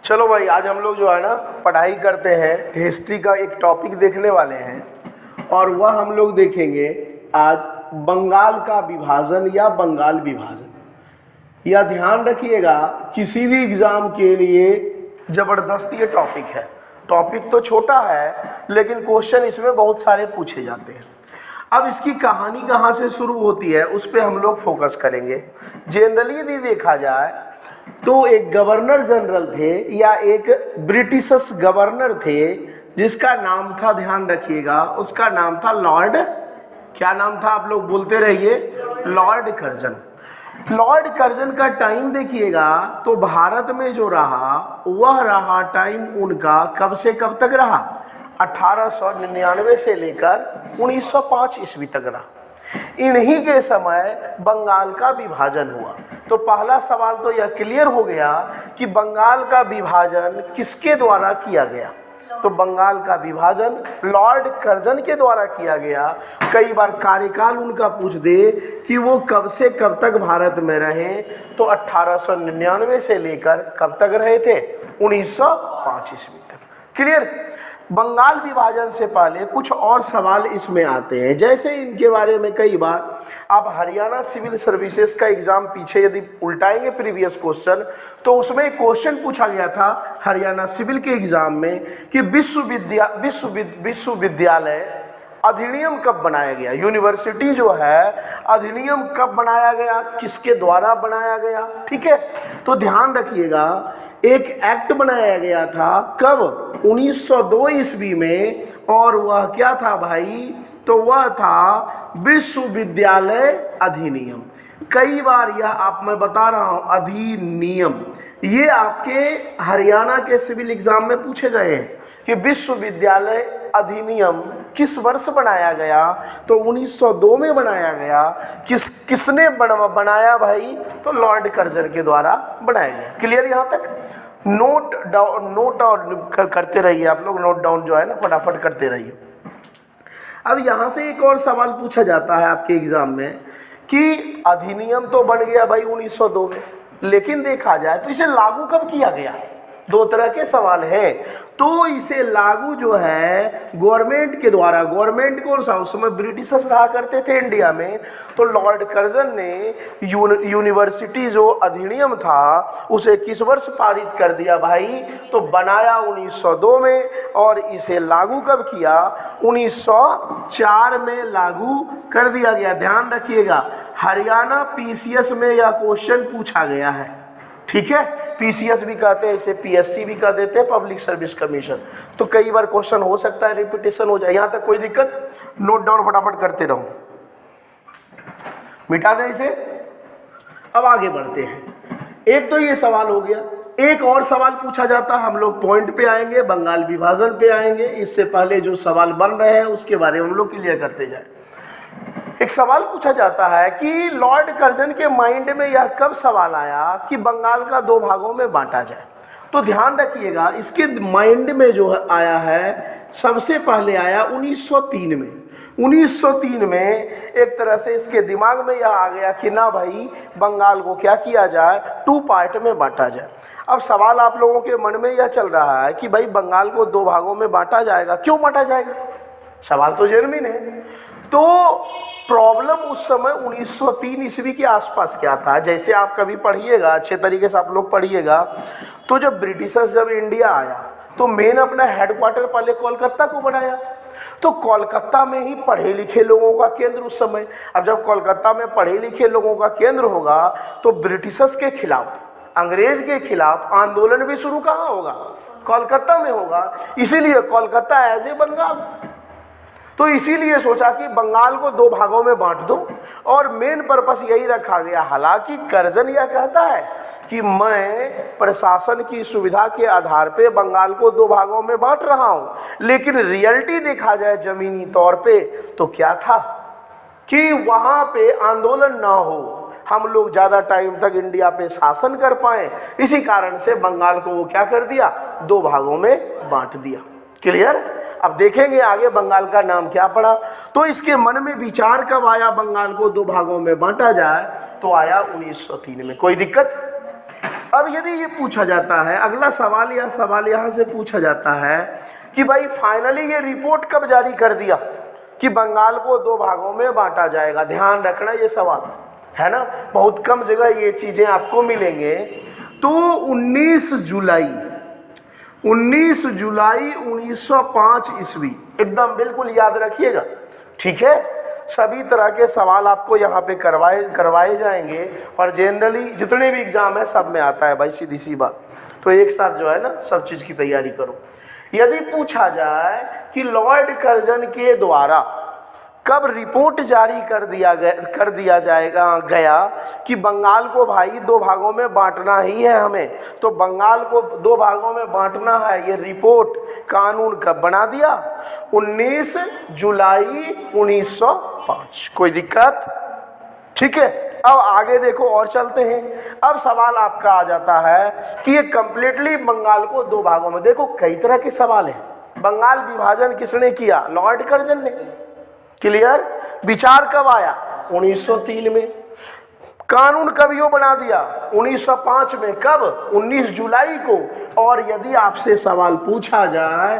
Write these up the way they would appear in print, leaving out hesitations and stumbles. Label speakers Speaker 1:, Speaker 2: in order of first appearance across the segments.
Speaker 1: चलो भाई, आज हम लोग जो है ना पढ़ाई करते हैं, हिस्ट्री का एक टॉपिक देखने वाले हैं और वह हम लोग देखेंगे आज बंगाल का विभाजन या बंगाल विभाजन। यह ध्यान रखिएगा, किसी भी एग्ज़ाम के लिए ज़बरदस्त ये टॉपिक है। टॉपिक तो छोटा है लेकिन क्वेश्चन इसमें बहुत सारे पूछे जाते हैं। अब इसकी कहानी कहाँ से शुरू होती है उस पर हम लोग फोकस करेंगे। जनरली यदि देखा जाए तो एक गवर्नर जनरल थे या एक ब्रिटिश गवर्नर थे जिसका नाम था, ध्यान रखिएगा, उसका नाम था लॉर्ड, क्या नाम था आप लोग बोलते रहिए, लॉर्ड कर्जन। लॉर्ड कर्जन का टाइम देखिएगा तो भारत में जो रहा वह रहा टाइम उनका कब से कब तक रहा, 1899 से लेकर 1905 ईस्वी तक रहा। इन्हीं के समय बंगाल का विभाजन हुआ। तो पहला सवाल तो यह क्लियर हो गया कि बंगाल का विभाजन किसके द्वारा किया गया। तो बंगाल का विभाजन लॉर्ड कर्जन के द्वारा किया गया। कई बार कार्यकाल उनका पूछ दे कि वो कब से कब तक भारत में रहे, तो 1899 से लेकर कब तक रहे थे, 1905 ईस्वी तक। क्लियर। बंगाल विभाजन से पहले कुछ और सवाल इसमें आते हैं, जैसे इनके बारे में कई बार आप हरियाणा सिविल सर्विसेज का एग्जाम पीछे यदि उल्टाएंगे प्रीवियस क्वेश्चन, तो उसमें एक क्वेश्चन पूछा गया था हरियाणा सिविल के एग्जाम में कि विश्वविद्यालय अधिनियम कब बनाया गया, यूनिवर्सिटी जो है अधिनियम कब बनाया गया, किसके द्वारा बनाया गया। ठीक है, तो ध्यान रखिएगा, एक एक्ट बनाया गया था कब, 1902 ईस्वी में, और वह क्या था भाई, तो वह था विश्वविद्यालय अधिनियम। कई बार यह आप मैं बता रहा हूं, अधिनियम ये आपके हरियाणा के सिविल एग्जाम में पूछे गए हैं कि विश्वविद्यालय अधिनियम किस वर्ष बनाया गया, तो 1902 में बनाया गया। किसने बनाया भाई, तो लॉर्ड कर्जन के द्वारा बनाया गया। क्लियर यहाँ तक। नोट डाउन करते रहिए आप लोग, नोट डाउन जो है ना फटाफट करते रहिए। अब यहाँ से एक और सवाल पूछा जाता है आपके एग्जाम में कि अधिनियम तो बन गया भाई 1902 में, लेकिन देखा जाए तो इसे लागू कब किया गया। दो तरह के सवाल है। तो इसे लागू जो है गवर्नमेंट के द्वारा, गवर्नमेंट कौन सा, उस समय ब्रिटिशर्स रहा करते थे इंडिया में, तो लॉर्ड कर्जन ने यूनिवर्सिटी जो अधिनियम था उसे किस वर्ष पारित कर दिया भाई, तो बनाया 1902 में, और इसे लागू कब किया, 1904 में लागू कर दिया गया। ध्यान रखिएगा, हरियाणा पीसीएस में यह क्वेश्चन पूछा गया है। ठीक है, पीसीएस भी कहते हैं इसे, पीएससी भी कह देते हैं, पब्लिक सर्विस कमीशन। तो कई बार क्वेश्चन हो सकता है रिपीटेशन हो जाए, यहाँ तक कोई दिक्कत, नोट डाउन फटाफट करते रहो, मिटा दें इसे। अब आगे बढ़ते हैं। एक तो ये सवाल हो गया, एक और सवाल पूछा जाता है, हम लोग पॉइंट पे आएंगे, बंगाल विभाजन पे आएंगे। इससे पहले जो सवाल बन रहे हैं उसके बारे में हम लोग क्लियर करते जाए। एक सवाल पूछा जाता है कि लॉर्ड कर्जन के माइंड में यह कब सवाल आया कि बंगाल का दो भागों में बांटा जाए। तो ध्यान रखिएगा, इसके माइंड में जो आया है सबसे पहले आया 1903 में। 1903 में एक तरह से इसके दिमाग में यह आ गया कि ना भाई, बंगाल को क्या किया जाए, 2 पार्ट में बांटा जाए। अब सवाल आप लोगों के मन में यह चल रहा है कि भाई बंगाल को 2 भागों में बांटा जाएगा, क्यों बांटा जाएगा, सवाल तो जेन्युइन है। तो प्रॉब्लम उस समय 1903 ईस्वी के आसपास क्या था, जैसे आप कभी पढ़िएगा, अच्छे तरीके से आप लोग पढ़िएगा, तो जब ब्रिटिशर्स जब इंडिया आया तो मेन अपना हेडक्वार्टर पहले कोलकाता को बनाया। तो कोलकाता में ही पढ़े लिखे लोगों का केंद्र उस समय। अब जब कोलकाता में पढ़े लिखे लोगों का केंद्र होगा तो ब्रिटिशर्स के खिलाफ, अंग्रेज के खिलाफ आंदोलन भी शुरू कहाँ होगा, कोलकाता में होगा। इसीलिए कोलकाता एज ए बंगाल। तो इसीलिए सोचा कि बंगाल को 2 भागों में बांट दो, और मेन पर्पस यही रखा गया। हालांकि कर्जन यह कहता है कि मैं प्रशासन की सुविधा के आधार पे बंगाल को 2 भागों में बांट रहा हूं, लेकिन रियलिटी देखा जाए जमीनी तौर पे तो क्या था कि वहां पे आंदोलन ना हो, हम लोग ज़्यादा टाइम तक इंडिया पे शासन कर पाए। इसी कारण से बंगाल को वो क्या कर दिया, 2 भागों में बांट दिया। क्लियर। अब देखेंगे आगे बंगाल का नाम क्या पड़ा। तो इसके मन में विचार कब आया बंगाल को 2 भागों में बांटा जाए, तो आया 1903 में। कोई दिक्कत। अब यदि ये पूछा जाता है, अगला सवाल या सवाल यहाँ से पूछा जाता है कि भाई फाइनली ये रिपोर्ट कब जारी कर दिया कि बंगाल को 2 भागों में बांटा जाएगा। ध्यान रखना ये सवाल है ना, बहुत कम जगह ये चीज़ें आपको मिलेंगे। तो 19 जुलाई 1905 ईस्वी, एकदम बिल्कुल याद रखिएगा, ठीक है। सभी तरह के सवाल आपको यहाँ पे करवाए जाएंगे और जनरली जितने भी एग्जाम है सब में आता है भाई, सीधी सी बात। तो एक साथ जो है ना सब चीज़ की तैयारी करो। यदि पूछा जाए कि लॉर्ड कर्जन के द्वारा कब रिपोर्ट जारी कर दिया गया कि बंगाल को भाई 2 भागों में बांटना ही है हमें, तो बंगाल को 2 भागों में बांटना है, ये रिपोर्ट कानून कब बना दिया? 19 जुलाई 1905। कोई दिक्कत? ठीक है। अब आगे देखो और चलते हैं। अब सवाल आपका आ जाता है कि ये कंप्लीटली बंगाल को 2 भागों में, देखो कई तरह के सवाल हैं। बंगाल विभाजन किसने किया? लॉर्ड कर्जन ने। क्लियर? विचार कब आया? 1903 में। कानून कब यो बना दिया? 1905 में। कब? 19 जुलाई को। और यदि आपसे सवाल पूछा जाए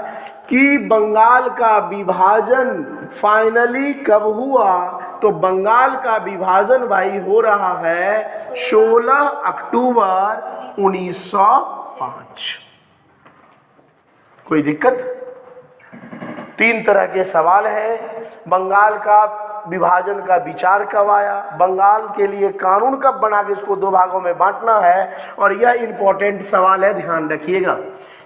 Speaker 1: कि बंगाल का विभाजन फाइनली कब हुआ, तो बंगाल का विभाजन भाई हो रहा है 16 अक्टूबर 1905। कोई दिक्कत? 3 तरह के सवाल हैं। बंगाल का विभाजन का विचार कब आया, बंगाल के लिए कानून कब बना के इसको 2 भागों में बांटना है, और यह इंपॉर्टेंट सवाल है, ध्यान रखिएगा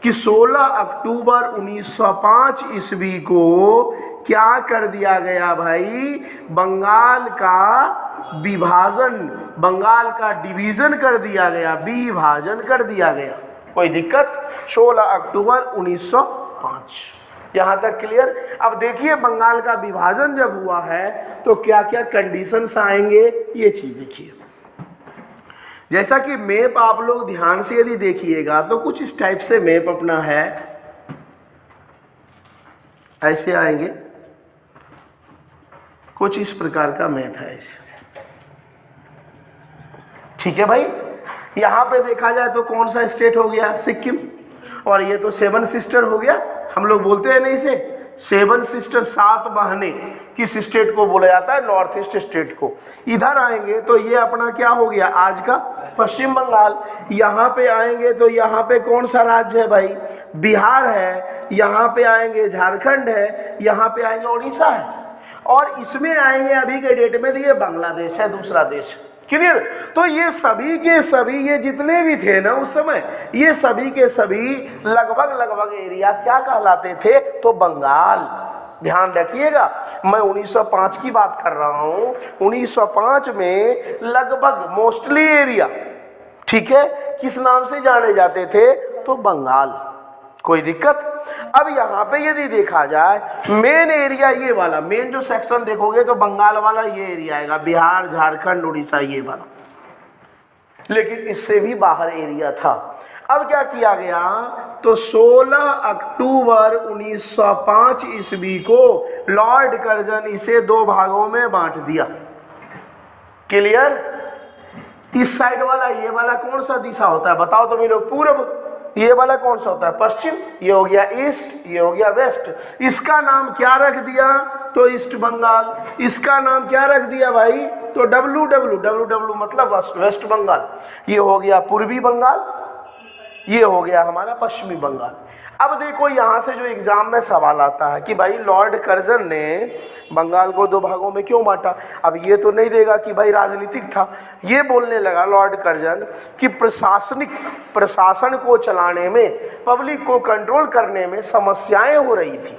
Speaker 1: कि 16 अक्टूबर 1905 ईस्वी को क्या कर दिया गया भाई? बंगाल का विभाजन, बंगाल का डिवीजन कर दिया गया, विभाजन कर दिया गया। कोई दिक्कत? 16 अक्टूबर 1905। यहाँ तक क्लियर? अब देखिए बंगाल का विभाजन जब हुआ है तो क्या क्या कंडीशंस आएंगे, ये चीज देखिए। जैसा कि मैप आप लोग ध्यान से यदि देखिएगा तो कुछ इस टाइप से मैप अपना है, ऐसे आएंगे, कुछ इस प्रकार का मैप है ऐसे। ठीक है भाई। यहाँ पे देखा जाए तो कौन सा स्टेट हो गया? सिक्किम। और ये तो 7 सिस्टर हो गया, हम लोग बोलते हैं नहीं इसे 7 सिस्टर, 7 बहनें किस स्टेट को बोला जाता है? नॉर्थ ईस्ट स्टेट को। इधर आएंगे तो ये अपना क्या हो गया? आज का पश्चिम बंगाल। यहाँ पे आएंगे तो यहाँ पे कौन सा राज्य है भाई? बिहार है। यहाँ पे आएंगे झारखंड है, यहाँ पे आएंगे उड़ीसा है, और इसमें आएंगे अभी के डेट में तो ये बांग्लादेश है, दूसरा देश। क्लियर? तो ये सभी के सभी, ये जितने भी थे ना उस समय, ये सभी के सभी लगभग एरिया क्या कहलाते थे? तो बंगाल। ध्यान रखिएगा, मैं 1905 की बात कर रहा हूँ। 1905 में लगभग मोस्टली एरिया, ठीक है, किस नाम से जाने जाते थे? तो बंगाल। कोई दिक्कत? अब यहाँ पे यदि देखा जाए मेन एरिया ये वाला, मेन जो सेक्शन देखोगे तो बंगाल वाला ये एरिया आएगा, बिहार, झारखंड, उड़ीसा, ये वाला। लेकिन इससे भी बाहर एरिया था। अब क्या किया गया? तो 16 अक्टूबर 1905 ईस्वी को लॉर्ड कर्जन इसे 2 भागों में बांट दिया। क्लियर? इस साइड वाला, ये वाला कौन सा दिशा होता है बताओ तो मेरे? पूर्व। ये वाला कौन सा होता है? पश्चिम। ये हो गया ईस्ट, ये हो गया वेस्ट। इसका नाम क्या रख दिया? तो ईस्ट बंगाल। इसका नाम क्या रख दिया भाई? तो डब्ल्यू मतलब वेस्ट बंगाल। ये हो गया पूर्वी बंगाल, ये हो गया हमारा पश्चिमी बंगाल। अब देखो यहाँ से जो एग्जाम में सवाल आता है कि भाई लॉर्ड कर्जन ने बंगाल को 2 भागों में क्यों बांटा? अब ये तो नहीं देगा कि भाई राजनीतिक था, ये बोलने लगा लॉर्ड कर्जन कि प्रशासन को चलाने में, पब्लिक को कंट्रोल करने में समस्याएं हो रही थी,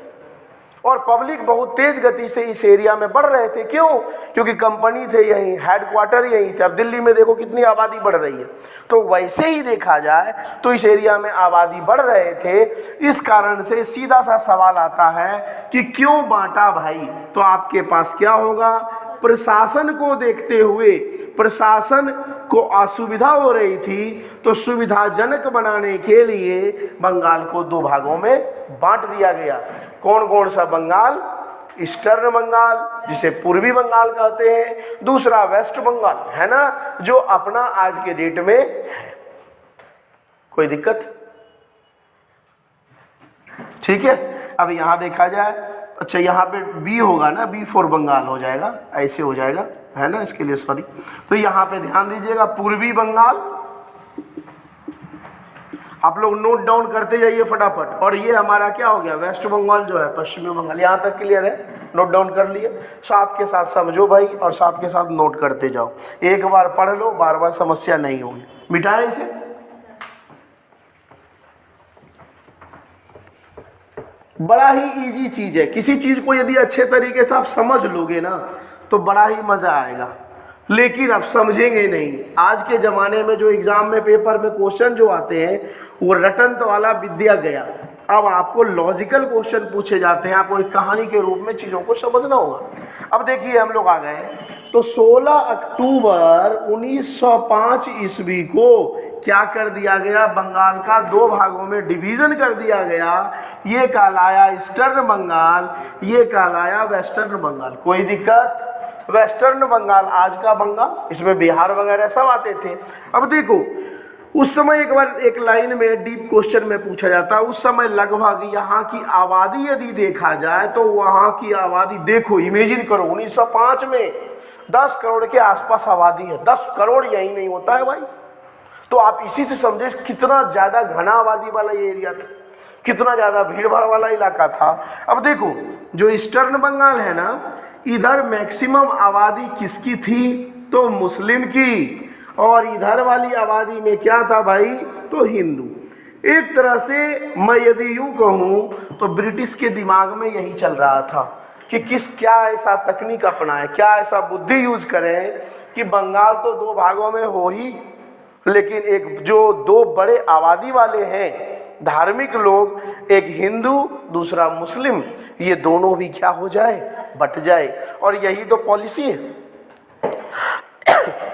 Speaker 1: और पब्लिक बहुत तेज गति से इस एरिया में बढ़ रहे थे। क्यों? क्योंकि कंपनी थे यहीं, हेडक्वार्टर यहीं थे। अब दिल्ली में देखो कितनी आबादी बढ़ रही है, तो वैसे ही देखा जाए तो इस एरिया में आबादी बढ़ रहे थे। इस कारण से सीधा सा सवाल आता है कि क्यों बांटा भाई? तो आपके पास क्या होगा? प्रशासन को देखते हुए, प्रशासन को असुविधा हो रही थी, तो सुविधाजनक बनाने के लिए बंगाल को 2 भागों में बांट दिया गया। कौन कौन सा बंगाल? ईस्टर्न बंगाल, जिसे पूर्वी बंगाल कहते हैं, दूसरा वेस्ट बंगाल, है ना, जो अपना आज के डेट में है। कोई दिक्कत? ठीक है। अब यहाँ देखा जाए, अच्छा यहाँ पे बी होगा ना, बी फॉर बंगाल हो जाएगा, ऐसे हो जाएगा, है ना, इसके लिए सॉरी। तो यहाँ पे ध्यान दीजिएगा, पूर्वी बंगाल, आप लोग नोट डाउन करते जाइए फटाफट। और ये हमारा क्या हो गया, वेस्ट बंगाल जो है, पश्चिमी बंगाल। यहाँ तक क्लियर है? नोट डाउन कर लिए, साथ के साथ समझो भाई, और साथ के साथ नोट करते जाओ। एक बार पढ़ लो, बार बार समस्या नहीं होगी। मिटाए इसे। बड़ा ही इजी चीज है, किसी चीज को यदि अच्छे तरीके से आप समझ लोगे ना तो बड़ा ही मजा आएगा, लेकिन आप समझेंगे नहीं। आज के ज़माने में जो एग्ज़ाम में पेपर में क्वेश्चन जो आते हैं वो रटन वाला विद्या गया। अब आपको लॉजिकल क्वेश्चन पूछे जाते हैं, आपको एक कहानी के रूप में चीज़ों को समझना होगा। अब देखिए हम लोग आ गए, तो 16 अक्टूबर 1905 ईस्वी को क्या कर दिया गया, बंगाल का दो भागों में डिवीज़न कर दिया गया। ये कहलाया ईस्टर्न बंगाल, ये कहलाया वेस्टर्न बंगाल। कोई दिक्कत? वेस्टर्न बंगाल आज का बंगाल, इसमें बिहार वगैरह सब आते थे। अब देखो उस समय एक बार एक लाइन में डीप क्वेश्चन में पूछा जाता है, उस समय लगभग यहाँ की आबादी यदि देखा जाए तो वहाँ की आबादी, देखो इमेजिन करो 1905 में 10 करोड़ के आसपास आबादी है। 10 करोड़ यही नहीं होता है भाई। तो आप इसी से समझे कितना ज़्यादा घना आबादी वाला ये एरिया था, कितना ज़्यादा भीड़ भाड़ वाला इलाका था। अब देखो जो ईस्टर्न बंगाल है ना, इधर मैक्सिमम आबादी किसकी थी, तो मुस्लिम की, और इधर वाली आबादी में क्या था भाई, तो हिंदू। एक तरह से मैं यदि यूँ कहूँ तो ब्रिटिश के दिमाग में यही चल रहा था कि क्या ऐसा तकनीक अपनाएं, क्या ऐसा बुद्धि यूज करें कि बंगाल तो दो भागों में हो ही, लेकिन एक जो दो बड़े आबादी वाले हैं धार्मिक लोग, एक हिंदू दूसरा मुस्लिम, ये दोनों भी क्या हो जाए, बट जाए। और यही तो पॉलिसी है।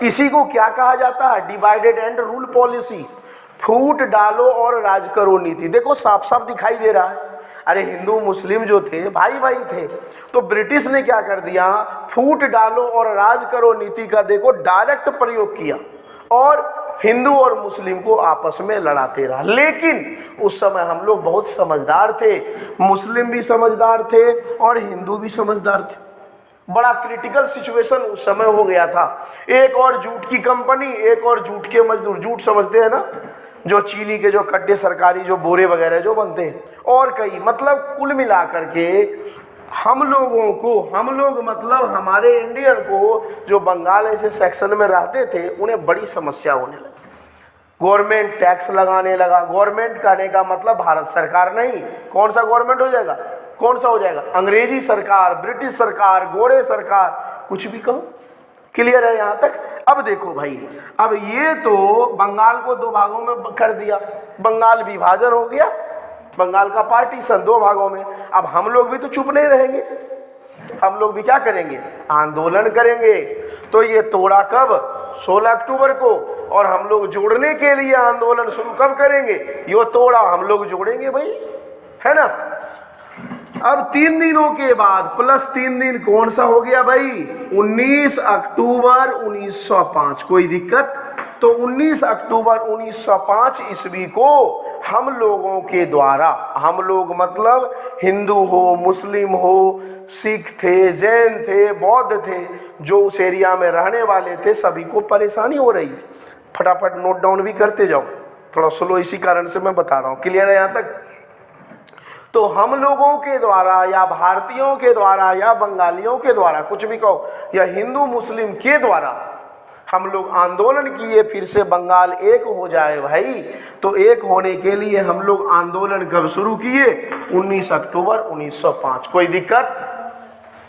Speaker 1: इसी को क्या कहा जाता है, डिवाइडेड एंड रूल पॉलिसी। फूट डालो और राज करो नीति। देखो साफ साफ दिखाई दे रहा है, अरे हिंदू मुस्लिम जो थे भाई भाई थे, तो ब्रिटिश ने क्या कर दिया, फूट डालो और राज करो नीति का देखो डायरेक्ट प्रयोग किया और हिंदू और मुस्लिम को आपस में लड़ाते रहा। लेकिन उस समय हम लोग बहुत समझदार थे, मुस्लिम भी समझदार थे और हिंदू भी समझदार थे। बड़ा क्रिटिकल सिचुएशन उस समय हो गया था। एक और जूट की कंपनी, एक और जूट के मजदूर, जूट समझते हैं ना, जो चीनी के जो कड्डे सरकारी जो बोरे वगैरह जो बनते हैं, और कई, मतलब कुल मिलाकर के हम लोगों को, हम लोग मतलब हमारे इंडियन को, जो बंगाल ऐसे सेक्शन में रहते थे, उन्हें बड़ी समस्या होने लगी। गवर्नमेंट टैक्स लगाने लगा। गवर्नमेंट कहने का मतलब भारत सरकार नहीं, कौन सा गवर्नमेंट हो जाएगा, कौन सा हो जाएगा, अंग्रेजी सरकार, ब्रिटिश सरकार, गोरे सरकार, कुछ भी कहो। क्लियर है यहाँ तक? अब देखो भाई, अब ये तो बंगाल को दो भागों में कर दिया, बंगाल विभाजन हो गया, बंगाल का पार्टीशन दो भागों में। अब हम लोग भी तो चुप नहीं रहेंगे, हम लोग भी क्या करेंगे, आंदोलन करेंगे। तो ये तोड़ा कब, 16 अक्टूबर को, और हम लोग जोड़ने के लिए आंदोलन शुरू कब करेंगे, ये तोड़ा हम लोग जोड़ेंगे भाई, है ना। अब 3 दिनों के बाद प्लस 3 दिन कौन सा हो गया भाई, 19 अक्टूबर 1905। कोई दिक्कत? तो 19 अक्टूबर 1905 ईस्वी को हम लोगों के द्वारा, हम लोग मतलब हिंदू हो, मुस्लिम हो, सिख थे, जैन थे, बौद्ध थे, जो उस एरिया में रहने वाले थे, सभी को परेशानी हो रही थी। फटाफट नोट डाउन भी करते जाओ, थोड़ा स्लो, इसी कारण से मैं बता रहा हूँ। क्लियर है यहाँ तक? तो हम लोगों के द्वारा या भारतीयों के द्वारा या बंगालियों के द्वारा, कुछ भी कहो, या हिंदू मुस्लिम के द्वारा हम लोग आंदोलन किए, फिर से बंगाल एक हो जाए भाई। तो एक होने के लिए हम लोग आंदोलन कब शुरू किए, 19 अक्टूबर 1905। कोई दिक्कत?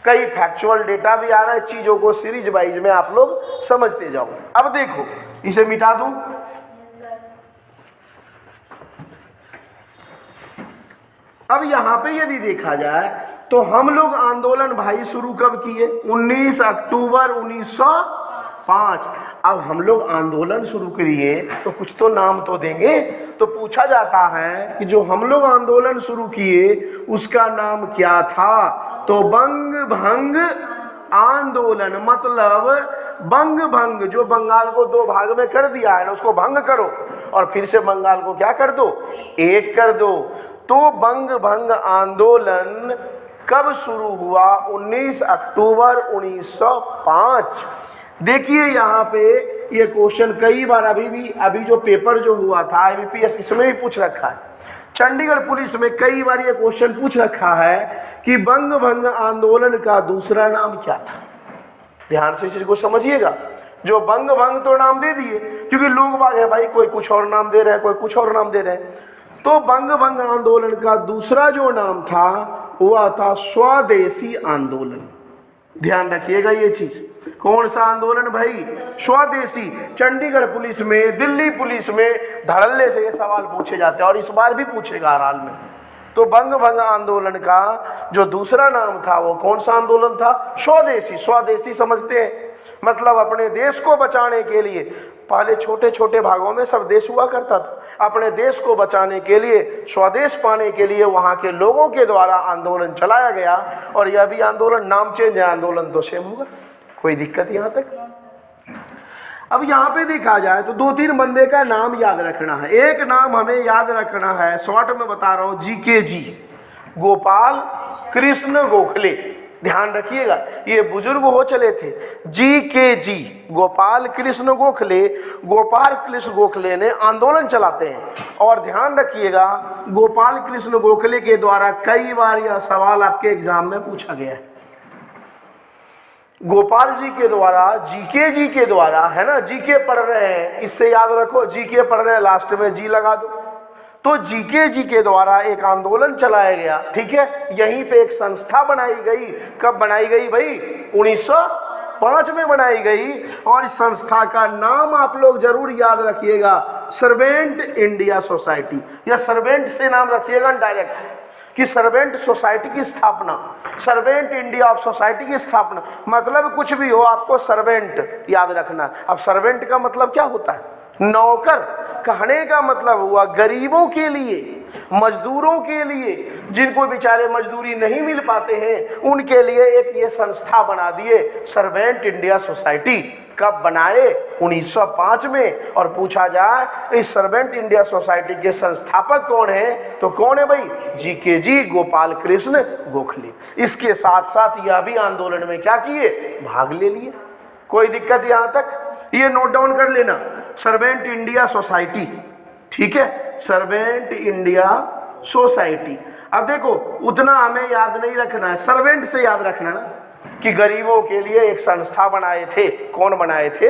Speaker 1: कई फैक्चुअल डेटा भी आ रहा है, चीज़ों को सीरीज वाइज में आप लोग समझते जाओ। अब देखो, इसे मिटा दूं, अब यहाँ पे यदि देखा जाए तो हम लोग आंदोलन भाई शुरू कब किए, 19 अक्टूबर 1905। अब हम लोग आंदोलन शुरू करिए तो कुछ तो नाम तो देंगे। तो पूछा जाता है कि जो हम लोग आंदोलन शुरू किए उसका नाम क्या था, तो बंग भंग आंदोलन, मतलब बंग भंग, जो बंगाल को दो भाग में कर दिया है ना उसको भंग करो और फिर से बंगाल को क्या कर दो, एक कर दो। तो बंग भंग आंदोलन कब शुरू हुआ? 19 अक्टूबर 1905। देखिए यहाँ पे ये क्वेश्चन कई बार अभी जो पेपर जो हुआ था IBPS इसमें भी पूछ रखा है, चंडीगढ़ पुलिस में कई बार ये क्वेश्चन पूछ रखा है कि बंग भंग आंदोलन का दूसरा नाम क्या था। ध्यान से इस चीज को समझिएगा। जो बंग भंग तो नाम दे दिए क्योंकि लोग बाग है भाई, कोई कुछ और नाम दे रहे हैं, कोई कुछ और नाम दे रहे हैं। तो बंग भंग आंदोलन का दूसरा जो नाम था वह था स्वदेशी आंदोलन। ध्यान रखिएगा ये चीज। कौन सा आंदोलन भाई? स्वदेशी। चंडीगढ़ पुलिस में, दिल्ली पुलिस में धड़ल्ले से ये सवाल पूछे जाते हैं और इस बार भी पूछेगा हर हाल में। तो बंग भंग आंदोलन का जो दूसरा नाम था वो कौन सा आंदोलन था? स्वदेशी। स्वदेशी समझते हैं मतलब अपने देश को बचाने के लिए। पहले छोटे छोटे भागों में सब देश हुआ करता था, अपने देश को बचाने के लिए, स्वदेश पाने के लिए वहाँ के लोगों के द्वारा आंदोलन चलाया गया। और यह भी आंदोलन, नाम चेंज है, आंदोलन तो सेम होगा। कोई दिक्कत यहाँ तक? अब यहाँ पे देखा जाए तो 2-3 बंदे का नाम याद रखना है। एक नाम हमें याद रखना है, शॉर्ट में बता रहा हूँ, GKG, गोपाल कृष्ण गोखले। ध्यान रखिएगा, ये बुजुर्ग हो चले थे। GKG, गोपाल कृष्ण गोखले। गोपाल कृष्ण गोखले ने आंदोलन चलाते हैं। और ध्यान रखिएगा, गोपाल कृष्ण गोखले के द्वारा कई बार यह सवाल आपके एग्जाम में पूछा गया है। गोपाल जी के द्वारा, GKG के द्वारा, है ना, GK पढ़ रहे हैं, इससे याद रखो, GK पढ़ रहे हैं, लास्ट में G लगा दो। तो GKG के द्वारा एक आंदोलन चलाया गया, ठीक है। यहीं पे एक संस्था बनाई गई। कब बनाई गई भाई? 1905 में बनाई गई। और इस संस्था का नाम आप लोग जरूर याद रखिएगा, सर्वेंट इंडिया सोसाइटी। या सर्वेंट से नाम रखिएगा डायरेक्ट कि सर्वेंट सोसाइटी की स्थापना, सर्वेंट इंडिया ऑफ सोसाइटी की स्थापना। मतलब कुछ भी हो आपको सर्वेंट याद रखना। अब सर्वेंट का मतलब क्या होता है? नौकर। कहने का मतलब हुआ गरीबों के लिए, मजदूरों के लिए, जिनको बेचारे मजदूरी नहीं मिल पाते हैं उनके लिए एक ये संस्था बना दिए, सर्वेंट इंडिया सोसाइटी। कब बनाए? 1905 में। और पूछा जाए इस सर्वेंट इंडिया सोसाइटी के संस्थापक कौन है तो कौन है भाई? GKG, गोपाल कृष्ण गोखले। इसके साथ साथ यह भी आंदोलन में क्या किए? भाग ले लिए। कोई दिक्कत यहाँ तक? ये नोट डाउन कर लेना, सर्वेंट इंडिया सोसाइटी, ठीक है, सर्वेंट इंडिया सोसाइटी। अब देखो उतना हमें याद नहीं रखना है, सर्वेंट से याद रखना ना कि गरीबों के लिए एक संस्था बनाए थे। कौन बनाए थे?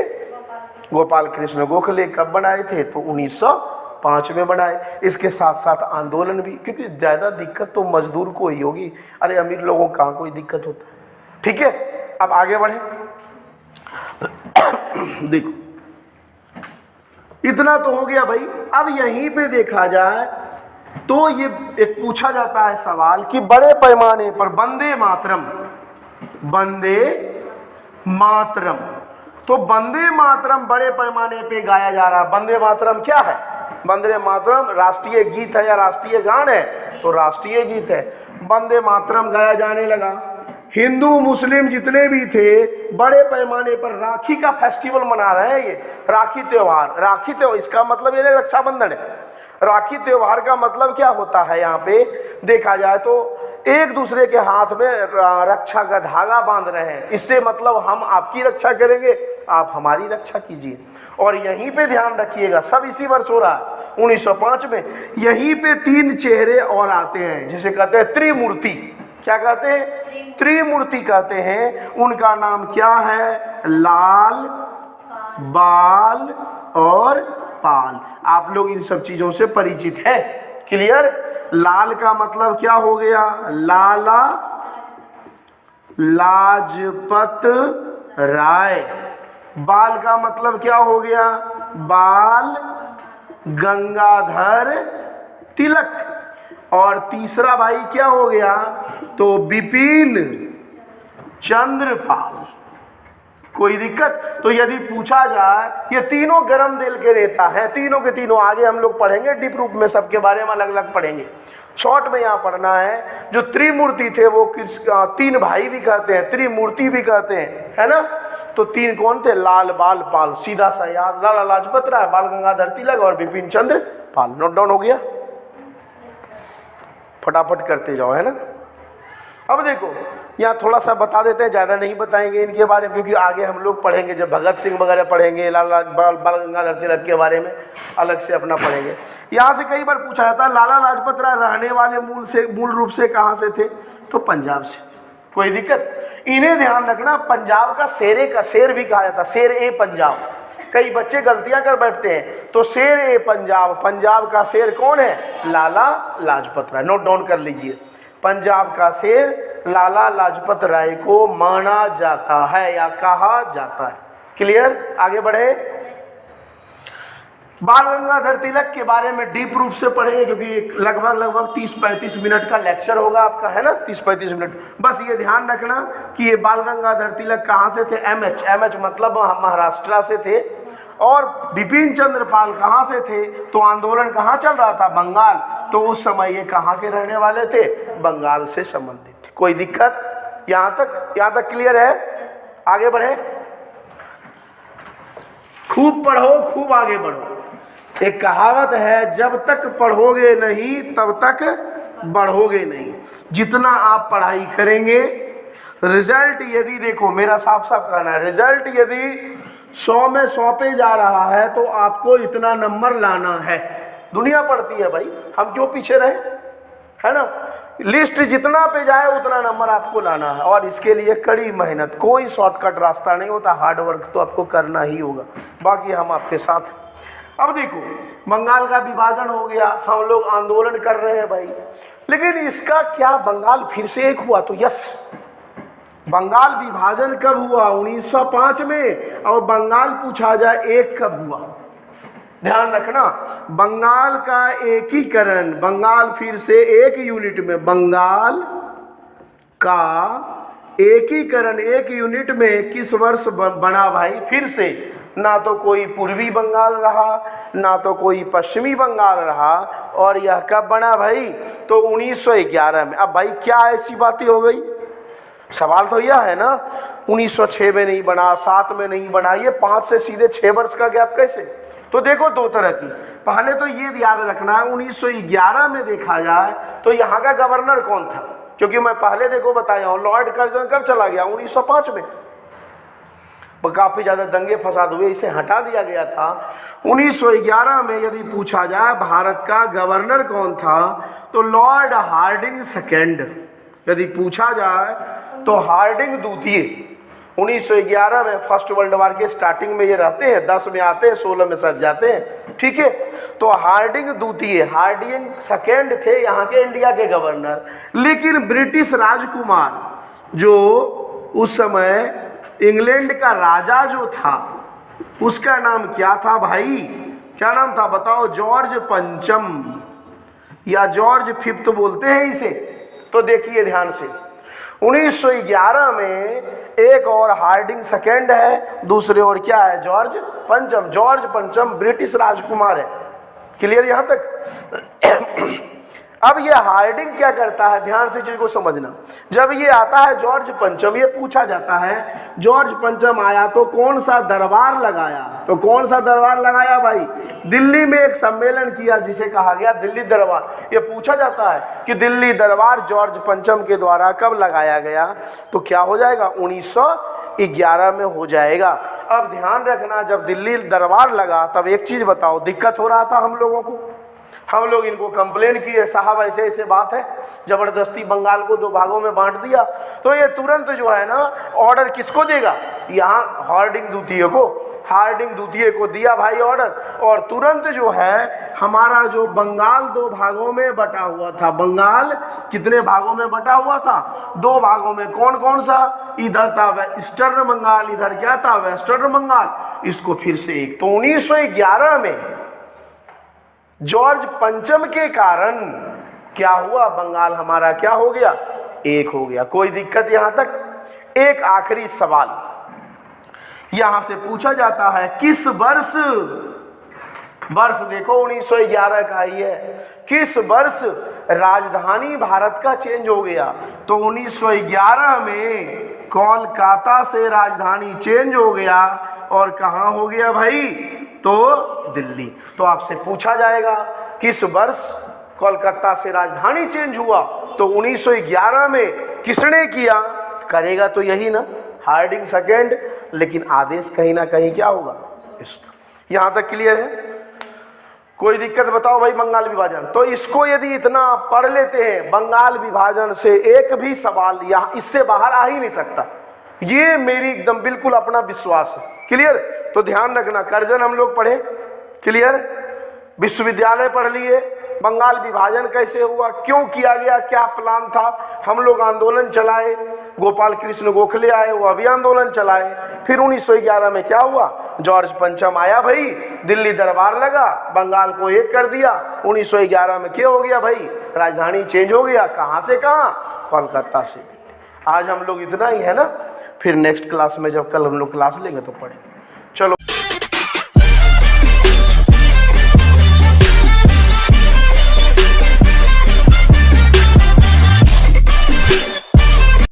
Speaker 1: गोपाल कृष्ण गोखले। कब बनाए थे? तो 1905 में बनाए। इसके साथ साथ आंदोलन भी, क्योंकि ज़्यादा दिक्कत तो मजदूर को ही होगी, अरे अमीर लोगों को कहाँ कोई दिक्कत होता है। ठीक है, अब आगे बढ़े। देखो इतना तो हो गया भाई। अब यहीं पे देखा जाए तो ये एक पूछा जाता है सवाल कि बड़े पैमाने पर वंदे मातरम, वंदे मातरम, तो वंदे मातरम बड़े पैमाने पे गाया जा रहा है। वंदे मातरम क्या है? वंदे मातरम राष्ट्रीय गीत है या राष्ट्रीय गान है? तो राष्ट्रीय गीत है। वंदे मातरम गाया जाने लगा। हिंदू मुस्लिम जितने भी थे बड़े पैमाने पर राखी का फेस्टिवल मना रहे हैं। ये राखी त्योहार, राखी त्योहार इसका मतलब ये रक्षाबंधन है। राखी त्योहार का मतलब क्या होता है? यहाँ पे देखा जाए तो एक दूसरे के हाथ में रक्षा का धागा बांध रहे हैं। इससे मतलब हम आपकी रक्षा करेंगे, आप हमारी रक्षा कीजिए। और यहीं पे ध्यान रखिएगा, सब इसी वर्ष हो रहा है 1905 में। यहीं पे 3 चेहरे और आते हैं जिसे कहते हैं त्रिमूर्ति। क्या कहते हैं? त्रिमूर्ति कहते हैं। उनका नाम क्या है? लाल, बाल और पाल। आप लोग इन सब चीजों से परिचित हैं, क्लियर? लाल का मतलब क्या हो गया? लाला लाजपत राय। बाल का मतलब क्या हो गया? बाल गंगाधर तिलक। और तीसरा भाई क्या हो गया? तो बिपिन चंद्रपाल। कोई दिक्कत? तो यदि पूछा जाए, ये तीनों गरम दिल के नेता हैं, तीनों के तीनों। आगे हम लोग पढ़ेंगे डीप रूप में, सबके बारे में अलग अलग पढ़ेंगे। शॉर्ट में यहाँ पढ़ना है, जो त्रिमूर्ति थे वो 3 भाई भी कहते हैं, त्रिमूर्ति भी कहते हैं, है ना। तो 3 कौन थे? लाल, बाल, पाल, सीधा सा याद, लाला लाजपत राय, बाल गंगाधर तिलक और बिपिन चंद्र पाल। नोट डाउन हो गया? फटाफट करते जाओ, है ना। अब देखो यहाँ थोड़ा सा बता देते हैं, ज़्यादा नहीं बताएंगे इनके बारे में, क्योंकि आगे हम लोग पढ़ेंगे, जब भगत सिंह वगैरह पढ़ेंगे, बाल गंगाधर तिलक के बारे में अलग से अपना पढ़ेंगे। यहाँ से कई बार पूछा जाता है लाला लाजपत राय रहने वाले मूल रूप से कहाँ से थे? तो पंजाब से। कोई दिक्कत? इन्हें ध्यान रखना, पंजाब का शेर भी कहा जाता है, शेर ए पंजाब। कई बच्चे गलतियां कर बैठते हैं, तो शेर ए पंजाब, पंजाब का शेर कौन है? लाला लाजपत राय। नोट डाउन कर लीजिए, पंजाब का शेर लाला लाजपत राय को माना जाता है या कहा जाता है। क्लियर? आगे बढ़े। बाल गंगाधर तिलक के बारे में डीप रूप से पढ़ेंगे, क्योंकि लगभग 30-35 मिनट का लेक्चर होगा आपका, है ना, 30-35 मिनट। बस ये ध्यान रखना कि ये बाल गंगाधर तिलक कहाँ से थे? एमएच मतलब महाराष्ट्र से थे। और बिपिन चंद्र पाल कहाँ से थे? तो आंदोलन कहाँ चल रहा था? बंगाल। तो उस समय ये कहाँ के रहने वाले थे? बंगाल से संबंधित थे। कोई दिक्कत? यहाँ तक क्लियर है? आगे बढ़े। खूब पढ़ो, खूब आगे बढ़ो। एक कहावत है, जब तक पढ़ोगे नहीं तब तक बढ़ोगे नहीं। जितना आप पढ़ाई करेंगे, रिजल्ट यदि देखो, मेरा साफ साफ कहना है, रिजल्ट यदि 100 में 100 पे जा रहा है तो आपको इतना नंबर लाना है। दुनिया पढ़ती है भाई, हम क्यों पीछे रहे, है ना। लिस्ट जितना पे जाए उतना नंबर आपको लाना है, और इसके लिए कड़ी मेहनत, कोई शॉर्टकट रास्ता नहीं होता, हार्ड वर्क तो आपको करना ही होगा। बाकी हम आपके साथ। अब देखो, बंगाल का विभाजन हो गया, हम लोग आंदोलन कर रहे हैं भाई, लेकिन इसका क्या, बंगाल फिर से एक हुआ? तो यस, बंगाल विभाजन कब हुआ? 1905 में। और बंगाल पूछा जाए एक कब हुआ? ध्यान रखना, बंगाल का एकीकरण, बंगाल फिर से एक यूनिट में, बंगाल का एकीकरण एक यूनिट में किस वर्ष बना भाई? फिर से, ना तो कोई पूर्वी बंगाल रहा, ना तो कोई पश्चिमी बंगाल रहा, और यह कब बना भाई? तो 1911 में। अब भाई क्या ऐसी बातें हो गई? सवाल तो यह है ना, 1906 में नहीं बना, 7 में नहीं बना, ये 5 से सीधे 6 वर्ष का गैप कैसे? तो देखो 2 तरह की। पहले तो ये याद रखना है, 1911 में देखा जाए तो यहाँ का गवर्नर कौन था? क्योंकि मैं पहले देखो बताया हूँ, लॉर्ड कर्जन कब चला गया? 1905 में। काफ़ी ज़्यादा दंगे फसाद हुए, इसे हटा दिया गया था। 1911 में यदि पूछा जाए भारत का गवर्नर कौन था, तो लॉर्ड हार्डिंग सेकेंड। यदि पूछा जाए तो हार्डिंग द्वितीय। 1911 में फर्स्ट वर्ल्ड वार के स्टार्टिंग में ये रहते हैं, 10 में आते हैं, 16 में सज जाते हैं, ठीक है। तो हार्डिंग द्वितीय, हार्डिंग सेकेंड थे यहाँ के इंडिया के गवर्नर। लेकिन ब्रिटिश राजकुमार जो उस समय इंग्लैंड का राजा जो था, उसका नाम क्या था भाई? क्या नाम था बताओ? जॉर्ज पंचम या जॉर्ज फिफ्थ बोलते हैं इसे। तो देखिए ध्यान से, 1911 में एक और हार्डिंग सेकेंड है, दूसरे और क्या है? जॉर्ज पंचम। जॉर्ज पंचम ब्रिटिश राजकुमार है। क्लियर यहाँ तक? अब ये हार्डिंग क्या करता है, ध्यान से चीज को समझना। जब ये आता है जॉर्ज पंचम, ये पूछा जाता है जॉर्ज पंचम आया तो कौन सा दरबार लगाया? तो कौन सा दरबार लगाया भाई? दिल्ली में एक सम्मेलन किया जिसे कहा गया दिल्ली दरबार। ये पूछा जाता है कि दिल्ली दरबार जॉर्ज पंचम के द्वारा कब लगाया गया? तो क्या हो जाएगा? 1911 में हो जाएगा। अब ध्यान रखना, जब दिल्ली दरबार लगा तब एक चीज बताओ, दिक्कत हो रहा था हम लोगों को। हम लोग इनको कंप्लेन किए, साहब ऐसे ऐसे बात है, ज़बरदस्ती बंगाल को 2 भागों में बांट दिया। तो ये तुरंत जो है ना ऑर्डर किसको देगा? यहाँ हार्डिंग द्वितीय को, हार्डिंग द्वितीय को दिया भाई ऑर्डर, और तुरंत जो है हमारा जो बंगाल 2 भागों में बटा हुआ था, बंगाल कितने भागों में बटा हुआ था? 2 भागों में। कौन कौन सा? इधर था ईस्टर्न बंगाल, इधर क्या था? वेस्टर्न बंगाल। इसको फिर से एक। तो 1911 में जॉर्ज पंचम के कारण क्या हुआ? बंगाल हमारा क्या हो गया? एक हो गया। कोई दिक्कत यहाँ तक? एक आखिरी सवाल यहां से पूछा जाता है, किस वर्ष देखो 1911 का ही है, किस वर्ष राजधानी भारत का चेंज हो गया? तो 1911 में कोलकाता से राजधानी चेंज हो गया और कहाँ हो गया भाई, तो दिल्ली। तो आपसे पूछा जाएगा किस वर्ष कोलकाता से राजधानी चेंज हुआ, तो 1911 में किसने किया, करेगा तो यही ना, हार्डिंग सेकेंड, लेकिन आदेश कहीं ना कहीं क्या होगा इसका। यहाँ तक क्लियर है? कोई दिक्कत बताओ भाई बंगाल विभाजन। तो इसको यदि इतना आप पढ़ लेते हैं, बंगाल विभाजन से एक भी सवाल यहाँ इससे बाहर आ ही नहीं सकता, ये मेरी एकदम बिल्कुल अपना विश्वास है। क्लियर? तो ध्यान रखना, कर्जन हम लोग पढ़े, क्लियर, विश्वविद्यालय पढ़ लिए, बंगाल विभाजन कैसे हुआ, क्यों किया गया, क्या प्लान था, हम लोग आंदोलन चलाए, गोपाल कृष्ण गोखले आए, वो अभी आंदोलन चलाए, फिर 1911 में क्या हुआ, जॉर्ज पंचम आया भाई, दिल्ली दरबार लगा, बंगाल को एक कर दिया, 1911 में क्या हो गया भाई, राजधानी चेंज हो गया, कहाँ से कहाँ, कोलकाता से। आज हम लोग इतना ही है ना, फिर नेक्स्ट क्लास में जब कल हम लोग क्लास लेंगे तो पढ़ेंगे।